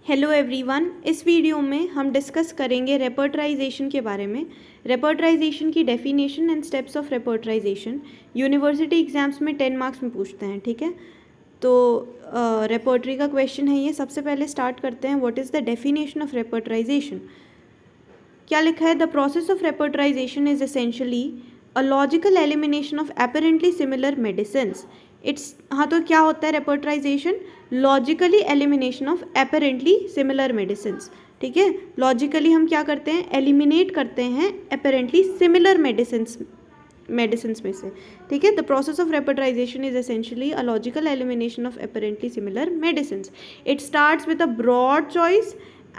Hello everyone, इस video में हम डिस्कस करेंगे रेपर्टराइजेशन के बारे में। रेपर्टराइजेशन की definition and steps of repertorization university exams में 10 मार्क्स में पूछते हैं। ठीक है, तो रेपर्टरी का क्वेश्चन है ये। सबसे पहले स्टार्ट करते हैं, what is the definition of repertorization. क्या लिखा है? The process of repertorization is essentially a logical elimination of apparently similar medicines. It's हाँ, तो क्या होता है repertorization? Logically elimination of apparently similar medicines. ठीक है, लॉजिकली हम क्या करते हैं? एलिमिनेट करते हैं एपरेंटली सिमिलर मेडिसिन्स में से। ठीक है, the process of repertorization is essentially a logical elimination of apparently similar medicines. It starts with a broad choice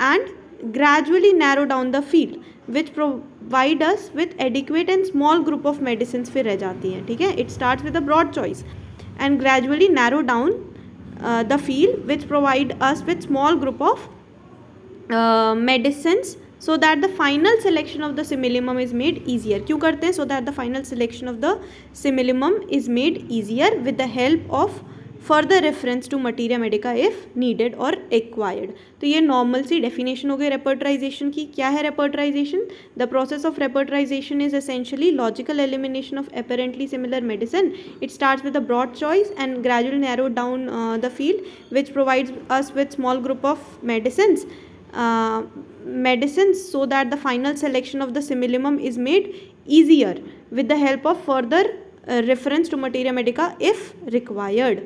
and gradually narrow down the field which provide us with adequate and small group of medicines फिर रह जाती हैं। ठीक है, it starts with a broad choice and gradually narrow down the field which provide us with small group of medicines so that the final selection of the simillimum is made easier। क्यों करते हैं? So that the final selection of the simillimum is made easier with the help of further reference to materia medica if needed और acquired. तो ये normal सी definition हो गई रेपर्टराइजेशन की। क्या है repertorization? The process of repertorization is essentially logical elimination of apparently similar medicine. It starts with a broad choice and gradually narrow down the field which provides us with small group of medicines so that the final selection of the simillimum is made easier with the help of further reference to materia medica if required।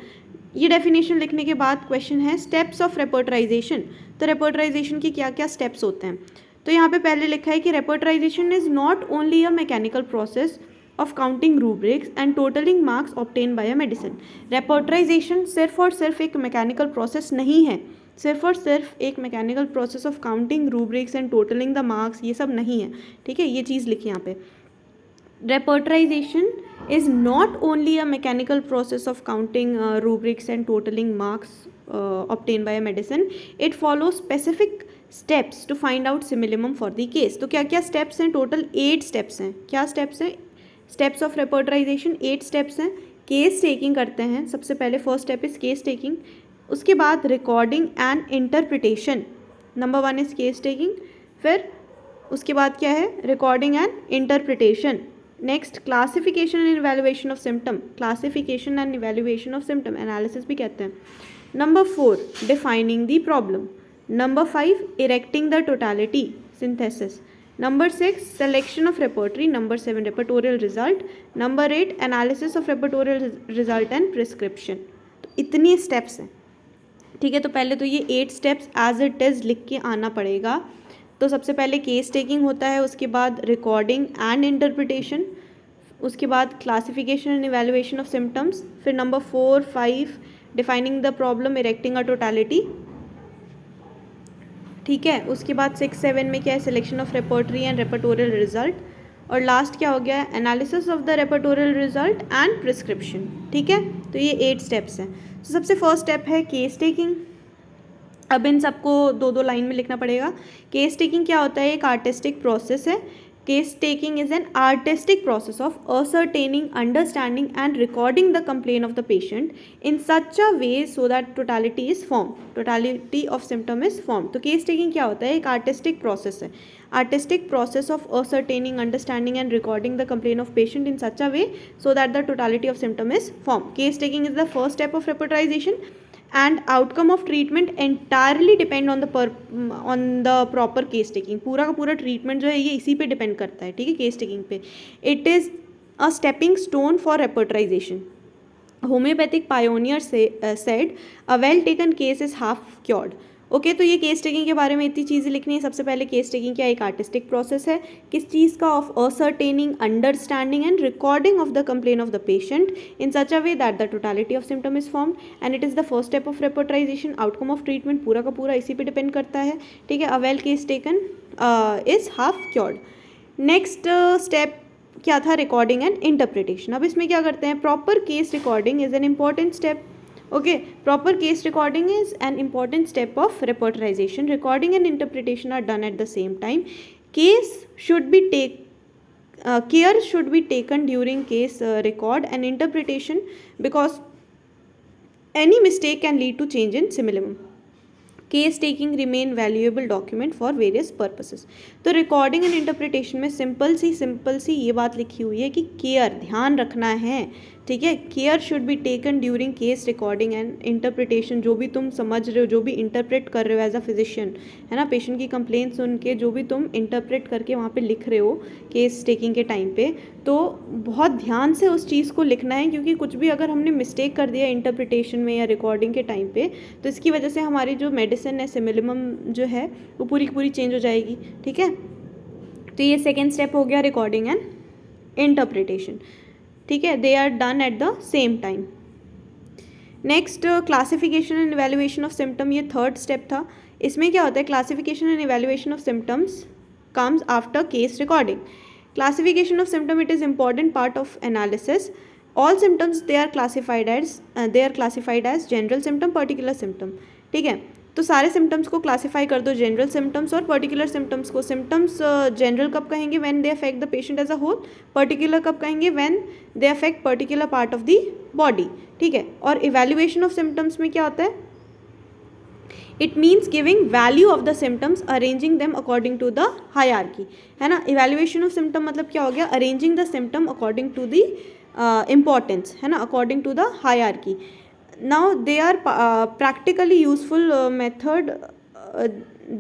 ये definition लिखने के बाद question है steps of रेपर्टराइजेशन। तो रेपर्टराइजेशन की क्या क्या steps होते हैं? तो यहाँ पे पहले लिखा है कि repertorization is not only a mechanical process of counting rubrics and totalling marks obtain by a medicine. Repertorization सिर्फ और सिर्फ एक मैकेनिकल प्रोसेस नहीं है, सिर्फ और सिर्फ एक mechanical process of counting rubrics and totalling the marks ये सब नहीं है। ठीक है, ये चीज़ लिखी यहाँ पे। Repertorization is not only a mechanical process of counting rubrics and totaling marks obtained by a medicine. It follows specific steps to find out simillimum for the case। तो क्या क्या steps हैं? टोटल 8 steps हैं। क्या steps हैं? Steps of repertorization 8 steps हैं। Case taking करते हैं सबसे पहले। First step is case taking. उसके बाद recording and interpretation. Number 1 is case taking. फिर उसके बाद क्या है? Recording and interpretation. Next classification and evaluation of symptom. Classification and evaluation of symptom, analysis भी कहते हैं। Number 4 defining the problem. Number 5 erecting the totality, synthesis. Number 6 selection of repertory. Number 7 repertorial result. Number 8 analysis of repertorial result and prescription. तो इतनी steps हैं। ठीक है, तो पहले तो ये 8 स्टेप्स एज इट इज़ लिख के आना पड़ेगा। तो सबसे पहले केस टेकिंग होता है, उसके बाद रिकॉर्डिंग एंड इंटरप्रिटेशन, उसके बाद classification and evaluation of symptoms, फिर number 4 5 defining the problem, erecting a totality. ठीक है, उसके बाद 6 7 में क्या है? Selection of repertory and repertorial result. और लास्ट क्या हो गया? Analysis of the repertorial result and prescription. ठीक है, तो ये 8 स्टेप्स हैं। तो सबसे फर्स्ट स्टेप है केस टेकिंग। अब इन सबको 2 लाइन में लिखना पड़ेगा। केस टेकिंग क्या होता है? एक आर्टिस्टिक प्रोसेस है। Case taking is an artistic process of ascertaining, understanding and recording the complain of the patient in such a way so that totality is form, totality of symptom is form. तो case taking क्या होता है? एक artistic process है। Artistic process of ascertaining, understanding and recording the complaint of patient in such a way so that the totality of symptom is formed. Case taking is the first step of repertorization and outcome of treatment entirely depend on the proper case taking। पूरा का पूरा treatment जो है ये इसी पे depend करता है। ठीक है, case taking पे। It is a stepping stone for repertorization। Homeopathic pioneer said a well taken case is half cured। Okay, तो ये केस टेकिंग के बारे में इतनी चीज़ें लिखनी है। सबसे पहले केस टेकिंग क्या? एक आर्टिस्टिक प्रोसेस है। किस चीज़ का? Of ascertaining, understanding and recording of the complain of the patient in such a way that the totality of symptom is formed and it is the first step of repertorization. Outcome of treatment पूरा का पूरा इसी पे depend करता है। ठीक है, a well case taken is half cured. Next step क्या था? Recording and interpretation. अब इसमें क्या करते हैं? Proper case recording is an important step. Okay, proper case recording is an important step of repertorization. Recording and interpretation are done at the same time. Care should be taken during case record and interpretation because any mistake can lead to change in simillimum. Case taking remain valuable document for various purposes. तो recording and interpretation में simple सी ये बात लिखी हुई है कि care, ध्यान रखना है, ठीक है। Care should be taken during case recording and interpretation. जो भी तुम समझ रहे हो, जो भी इंटरप्रेट कर रहे हो एज अ फिजिशियन, है ना, पेशेंट की कंप्लेंट सुन के जो भी तुम इंटरप्रेट करके वहाँ पे लिख रहे हो केस टेकिंग के टाइम पे, तो बहुत ध्यान से उस चीज़ को लिखना है, क्योंकि कुछ भी अगर हमने मिस्टेक कर दिया इंटरप्रिटेशन में या रिकॉर्डिंग के टाइम पे, तो इसकी वजह से हमारी जो मेडिसिन है, सिमिलिमम जो है वो पूरी की पूरी चेंज हो जाएगी, ठीक है। तो ये सेकेंड स्टेप हो गया रिकॉर्डिंग एंड इंटरप्रिटेशन, ठीक है। They are done at the same time. Next classification and evaluation of symptom, ये थर्ड स्टेप था। इसमें क्या होता है, classification and evaluation of symptoms comes after case recording. Classification of symptom, it is important part of analysis. All symptoms they are classified as general symptom, particular symptom, ठीक है। तो सारे सिम्टम्स को क्लासीफाई कर दो, जनरल सिम्टम्स और particular symptoms को। Symptoms general कब कहेंगे, when they affect the patient as a whole. Particular कब कहेंगे, when they affect particular part of the body, ठीक है। और इवैल्यूएशन ऑफ सिम्टम्स में क्या होता है, it means giving value of the symptoms, arranging them according to the hierarchy, है ना। इवैल्यूएशन ऑफ सिम्टम मतलब क्या हो गया, arranging the symptom according to the importance, है ना, according to the hierarchy. Now they are practically useful method,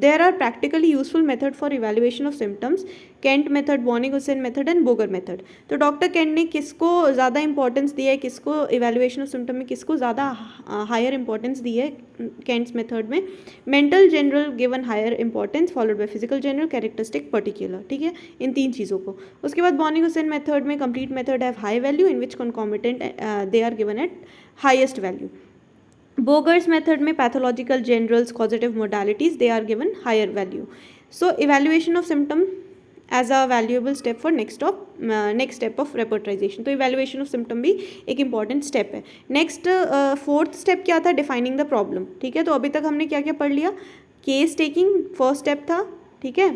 there are practically useful method for evaluation of symptoms, Kent method, Bonny-Husain method and Boger method। तो doctor Kent ने किसको ज़्यादा importance दिया है, किसको evaluation of symptom में किसको ज़्यादा हायर इंपॉर्टेंस दी है केंट्स मेथड में, mental general given higher importance, followed by physical general, characteristic, particular, ठीक है, इन तीन चीज़ों को। उसके बाद Bonny-Husain मेथड में complete method have high value in which concomitant they are given at highest value. Boger's method में pathological generals, causative modalities, they are given higher value. So evaluation of symptom as a valuable step for next step of repertorization। तो evaluation of symptom भी एक important step है। Next fourth step क्या था, defining the problem, ठीक है। तो अभी तक हमने क्या क्या पढ़ लिया, केस टेकिंग फर्स्ट स्टेप था, ठीक है।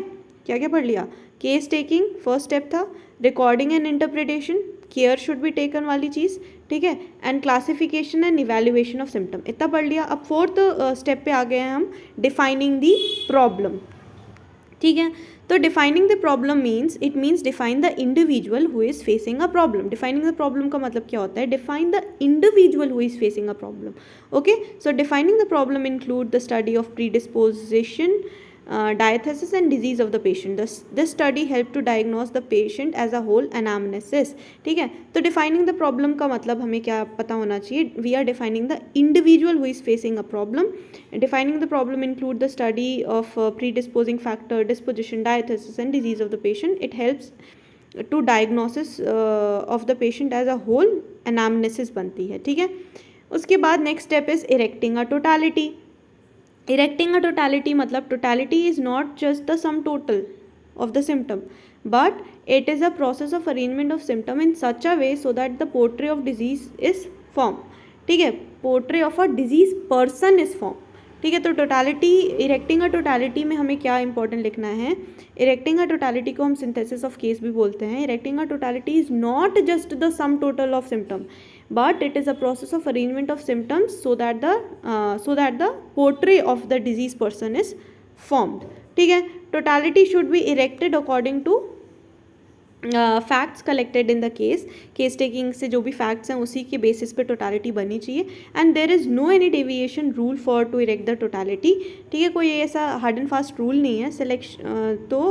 क्या क्या पढ़ लिया, केस टेकिंग फर्स्ट स्टेप था, recording and interpretation, care should be taken वाली चीज़, ठीक है, and classification and evaluation of symptom, इतना पढ़ लिया। अब फोर्थ स्टेप पे आ गए हैं हम, डिफाइनिंग द प्रॉब्लम, ठीक है। तो defining the problem means, it means define the individual who is facing a problem. Defining the problem का मतलब क्या होता है, define the individual who is facing a problem, okay. So defining the problem include the study of predisposition, diathesis and disease of the patient. This study help to diagnose the patient as a whole, anamnesis, ठीक है। तो defining the problem का मतलब हमें क्या पता होना चाहिए, we are defining the individual who is facing a problem. Defining the problem include the study of predisposing factor, disposition, diathesis and disease of the patient. It helps to diagnosis of the patient as a whole, anamnesis बनती है, ठीक है। उसके बाद next step is erecting a totality. Erecting a totality मतलब totality is not just the sum total of the symptom, but it is a process of arrangement of symptom in such a way so that the portrait of disease is formed, ठीक है, portrait of a disease person is formed, ठीक है। तो totality, erecting अ totality में हमें क्या important लिखना है, इरेक्टिंग अ टोटालिटी को हम सिंथेसिस ऑफ केस भी बोलते हैं। Erecting a totality is not just the sum total of symptom, but it is a process of arrangement of symptoms so that the portrait of the disease person is formed, ठीक है। totality should be erected according to facts collected in the case taking से जो भी facts हैं उसी के basis पे totality बननी चाहिए, and there is no any deviation rule for to erect the totality, ठीक है। कोई ऐसा hard and fast rule नहीं है, selection तो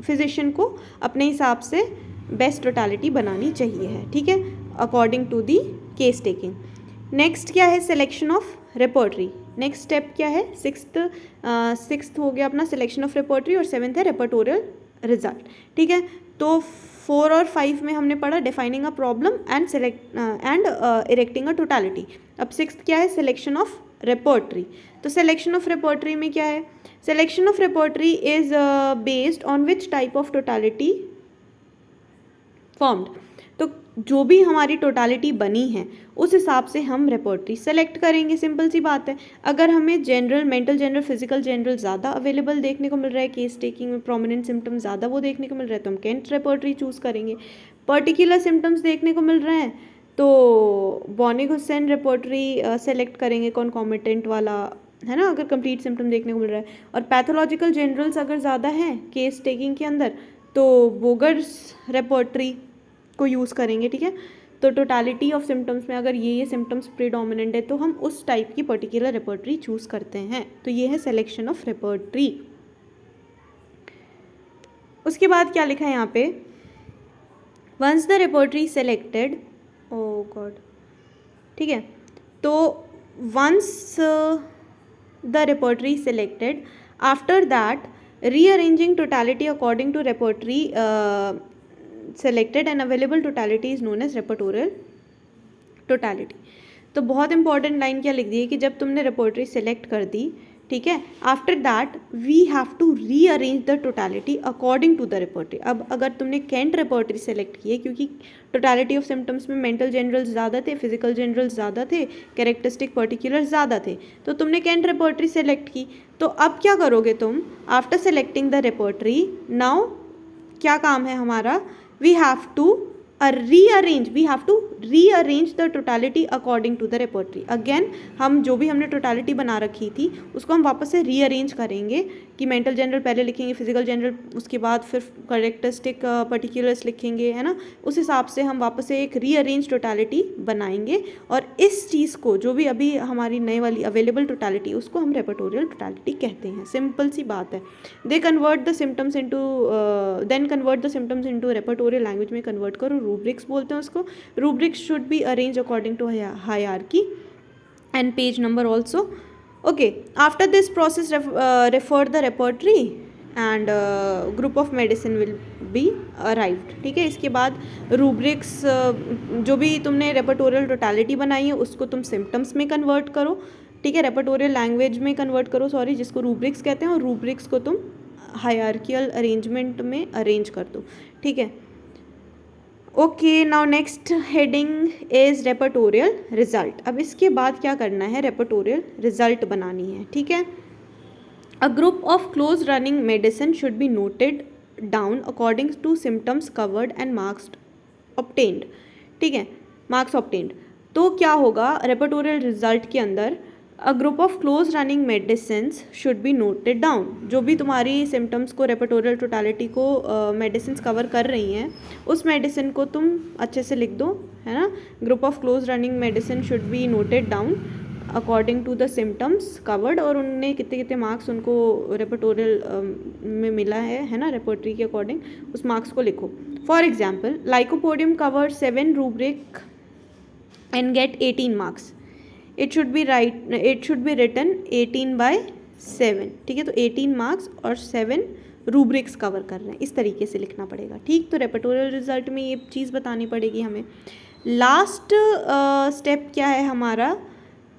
physician को अपने हिसाब से बेस्ट टोटालिटी बनानी चाहिए है, ठीक है, according to the case taking. Next क्या है, selection of repertory. Next step क्या है, सिक्स्थ हो गया अपना सिलेक्शन ऑफ रेपर्टरी और सेवेंथ है रेपर्टोरियल रिजल्ट, ठीक है। तो 4 और 5 में हमने पढ़ा defining a problem and erecting a totality. अब सिक्स्थ क्या है, सिलेक्शन ऑफ रेपर्टरी। तो सिलेक्शन ऑफ रेपर्टरी में क्या है, selection of repertory is based on which type of totality formed. तो जो भी हमारी टोटालिटी बनी है उस हिसाब से हम रेपर्टरी सेलेक्ट करेंगे, सिंपल सी बात है। अगर हमें general, mental general, physical general ज़्यादा अवेलेबल देखने को मिल रहा है, केस टेकिंग में प्रोमिनेंट सिम्टम्स ज़्यादा वो देखने को मिल रहा है तो हम केंट रेपर्टरी चूज़ करेंगे। पर्टिकुलर सिम्टम्स देखने को मिल रहे हैं तो Bonny-Husain रेपर्टरी सेलेक्ट करेंगे कॉन्कॉमिटेंट वाला, है ना, अगर कंप्लीट सिम्टम देखने को मिल रहा है। और पैथोलॉजिकल जनरल्स अगर ज़्यादा हैं केस टेकिंग के अंदर तो बोगर्स रेपर्टरी को यूज़ करेंगे, ठीक है। तो टोटालिटी ऑफ सिम्टम्स में अगर ये सिम्टम्स प्रीडोमिनेंट है तो हम उस टाइप की पर्टिकुलर रेपर्टरी चूज़ करते हैं। तो ये है सिलेक्शन ऑफ रेपर्टरी। उसके बाद क्या लिखा है यहाँ पे, once the repertory selected, oh God, ठीक है। तो once the repertory selected, after that rearranging totality according to repertory selected and available totality is known as repertorial totality. तो बहुत इंपॉर्टेंट लाइन क्या लिख दी है कि जब तुमने रेपर्टरी सेलेक्ट कर दी, ठीक है, after that we have to rearrange the totality according to the repertory. अब अगर तुमने कैंट रेपर्टरी सेलेक्ट की है, क्योंकि टोटलिटी ऑफ सिम्टम्स में मेंटल जनरल्स ज़्यादा थे, फिजिकल जनरल्स ज़्यादा थे, कैरेक्टरिस्टिक पर्टिकुलर्स ज़्यादा थे, तो तुमने कैंट रेपर्टरी सेलेक्ट की। तो अब क्या करोगे तुम, after selecting the repertory, now क्या काम है हमारा, we have to rearrange the totality according to the repertory. Again हम जो भी हमने टोटलिटी बना रखी थी उसको हम वापस से रीअरेंज करेंगे कि मेंटल जनरल पहले लिखेंगे, फिजिकल जनरल उसके बाद फिर करेक्टरिस्टिक पर्टिकुलर्स लिखेंगे, है ना। उस हिसाब से हम वापस से एक रीअरेंज टोटलिटी बनाएंगे और इस चीज़ को, जो भी अभी हमारी नई वाली अवेलेबल टोटलिटी, उसको हम रेपर्टोरियल टोटलिटी कहते हैं। सिंपल सी बात है। Then convert the symptoms into repertorial language में कन्वर्ट करो, रूब्रिक्स बोलते हैं उसको। Rubrics should be arrange according to hierarchy and page number also. Okay, after this process refer the repertory and group of medicine will be arrived, ठीक है। इसके बाद rubrics, जो भी तुमने रेपर्टोरियल टोटलिटी बनाई है उसको तुम सिम्टम्स में कन्वर्ट करो, ठीक है, रेपर्टोरियल लैंग्वेज में कन्वर्ट करो, सॉरी, जिसको रूब्रिक्स कहते हैं, और रूब्रिक्स को तुम हायरार्कियल अरेंजमेंट में अरेंज कर दो, ठीक है। Okay, now next heading is repertorial result. अब इसके बाद क्या करना है, रेपर्टोरियल रिजल्ट बनानी है, ठीक है। A group of close running medicine should be noted down according to symptoms covered and marks obtained, ठीक है, मार्क्स ऑब्टेन्ड। तो क्या होगा रेपर्टोरियल रिजल्ट के अंदर, अ group of close running medicines should be noted down. जो भी तुम्हारी सिम्टम्स को, रेपर्टोरियल टोटलिटी को मेडिसिन्स कवर कर रही हैं, उस मेडिसिन को तुम अच्छे से लिख दो, है ना। Group of close running medicine should be noted down according to the symptoms covered, और उनने कितने कितने मार्क्स उनको रेपर्टोरियल में मिला है ना, रेपर्टरी के अकॉर्डिंग उस मार्क्स को लिखो। For example, lycopodium cover 7 rubric and get 18 marks. It should be written 18/7, ठीक है। तो 18 मार्क्स और 7 रूब्रिक्स कवर कर रहे हैं, इस तरीके से लिखना पड़ेगा, ठीक। तो रेपर्टोरियल रिजल्ट में ये चीज़ बतानी पड़ेगी हमें। लास्ट स्टेप क्या है हमारा,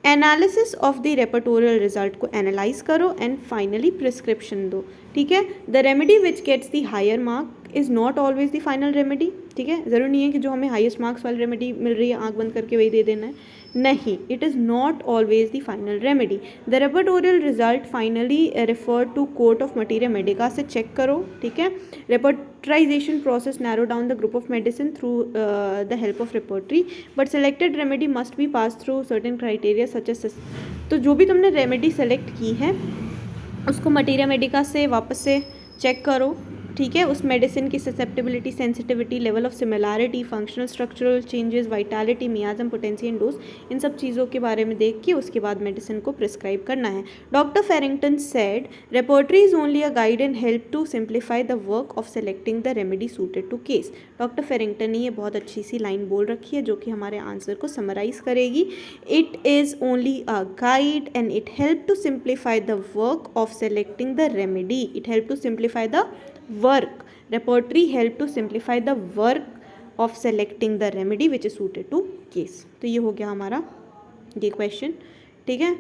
analysis of the repertorial result को एनालाइज करो एंड फाइनली प्रिस्क्रिप्शन दो, ठीक है। The remedy which gets the higher mark is not always the final remedy, ठीक है। ज़रूर नहीं है कि जो हमें हाईएस्ट मार्क्स वाली रेमेडी मिल रही है आंख बंद करके वही दे देना है, नहीं, it is not always the final remedy. The repertorial result finally refer to court of materia medica से चेक करो, ठीक है। Repertorization process narrow down the group of medicine through the help of repertory, but selected remedy must be pass through certain criteria such as. तो जो भी तुमने remedy select की है उसको मटीरिया मेडिका से वापस से चेक करो, ठीक है। उस मेडिसिन की susceptibility, sensitivity, level of similarity, functional structural changes, vitality, miasm, potency and dose, इन सब चीज़ों के बारे में देख के उसके बाद मेडिसिन को प्रिस्क्राइब करना है। Doctor Farrington said repertory is only a guide and help to simplify the work of selecting the remedy suited to case. Doctor Farrington ने ये बहुत अच्छी सी लाइन बोल रखी है जो कि हमारे आंसर को समराइज करेगी। It is only a guide and it help to simplify the work of selecting the remedy. It help to simplify the work. Repertory help to simplify the work of selecting the remedy which is suited to case. तो ये हो गया हमारा ये question, ठीक है।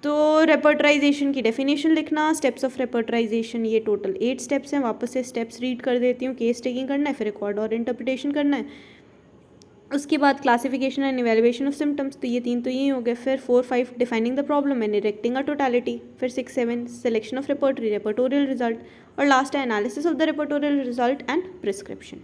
तो रेपर्टराइजेशन की डेफिनेशन लिखना, स्टेप्स ऑफ रेपर्टराइजेशन, ये टोटल 8 स्टेप्स हैं। वापस से स्टेप्स रीड कर देती हूँ। केस टेकिंग करना है, फिर रिकॉर्ड और इंटरप्रिटेशन करना है, उसके बाद classification and evaluation of symptoms, तो ये 3 तो यही हो गए। फिर 4-5 defining the problem and erecting a totality, फिर 6-7 selection of repertory, repertorial result, और लास्ट है analysis of the repertorial result and prescription.